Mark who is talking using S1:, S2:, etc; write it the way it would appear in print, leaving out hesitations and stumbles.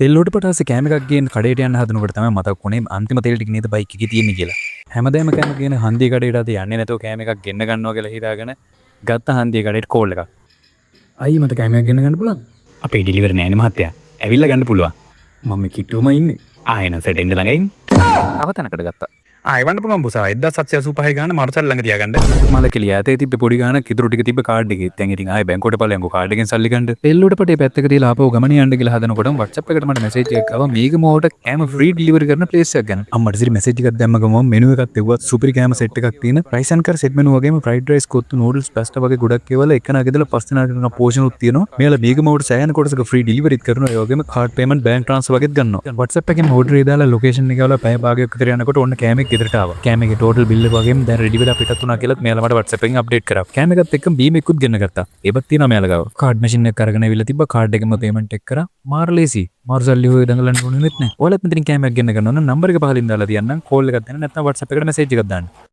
S1: තෙල්ලොට පටාස කෑම එකක් ගේන කඩේට යන්න හදනකොට තමයි මතක් වුණේ අන්තිම තෙල් ටික නේද බයික් එකේ තියෙන්නේ කියලා. හැමදාම කෑම ගේන හන්දිය කඩේට අද යන්නේ නැතෝ කෑම එකක් ගෙන්න ගන්නවා කියලා හිතාගෙන ගත්ත හන්දිය කඩේට කෝල් එකක්. අයි මට කෑමක් ගෙන්න ගන්න පුළුවන්? අපේ ඩෙලිවරි නෑනේ මහත්තයා. ඇවිල්ලා ගන්න පුළුවන්. මම කිට්ටුවම ඉන්නේ. ආයෙන සෙට් එන්න ළඟ ඉන්නේ. තව තැනකට ගත්තා. ආයෙවන්න පුළුවන් බුසා 1785 ගාන මර්සල් ළඟ තියාගන්න. මල කෙලිය ඇතේ තිබ්බ පොඩි ගානක් ඉතුරු ටික තිබ්බ කාඩ් එකේ. දැන් ඉතින් ආයෙ බැංකුවට ඵලයන්කෝ කාඩ් එකෙන් සල්ලි ගන්න. තෙල්ලොට පටේ පැත්තක තියලා ආපහු ගමන යන්න කියලා හදනකොටම WhatsApp එකට මට මැසේජ් එකක් ආවා මේක මොහොත කෑම ෆ්‍රී ඩෙලිවරි කරන ප්ලේස් එකක් ගැන. අම්මට ඉතින් මැසේජ් එකක් දැම්ම ගමන් මෙනු එකක් තිබ්බා සුපිරි කෑම සෙට් එකක් තියෙන රයිස් ඇන්ඩ් කර් සෙට් මෙනු වගේම ෆ්‍රයිඩ් රයිස් කොත්තු නූඩල්ස් පාස්ටා වගේ ගොඩක් ඒවල එක නගෙදලා පස් දිනකට කරන පෝෂන් උත් තියෙනවා. මේලා මේක මොහොත සෑහෙන කොටසක ෆ්‍රී ඩෙලිවරිත් කරනවා. ඒ වගේම කාඩ් පේමන්ට් බැංක් ට්‍රාන්ස්ෆර් වගේත් ගන්නවා. WhatsApp එකෙන් ඕඩර් එක දාලා ලොකේෂන් එක වල පැය භාගයක් විතර යනකොට ඔන්න කෑමක් ගෙදරට ආවා. කෑමේ ටෝටල් බිල් එක වගේම දැන් රෙඩි වෙලා පිටත් වුණා කියලා මෙයාලා මට WhatsApp එකෙන් අප්ඩේට් කරා. කෑම එකත් එක්කම බීම් එකකුත් ගෙන්න ගත්තා. ඒවත් තියෙනවා මෙයාලා ගාව. කාඩ් මැෂින් එක අරගෙන ඇවිල්ලා තිබ්බා. කාඩ් එකෙන්ම පේමන්ට් එක කරා. මාර ලේසි. මාර සල්ලි හොය දඟලන්න ඕනේ නැත් නෑ. ඔයාලත් මෙතනින් කෑමක් ගෙන්න ගන්න ඕන නම් නම්බර් එක පහලින් දාලා තියන්නම්. කෝල් එකක් දෙන්න නැත්නම් WhatsApp එකට මැසේජ් එකක් දාන්න.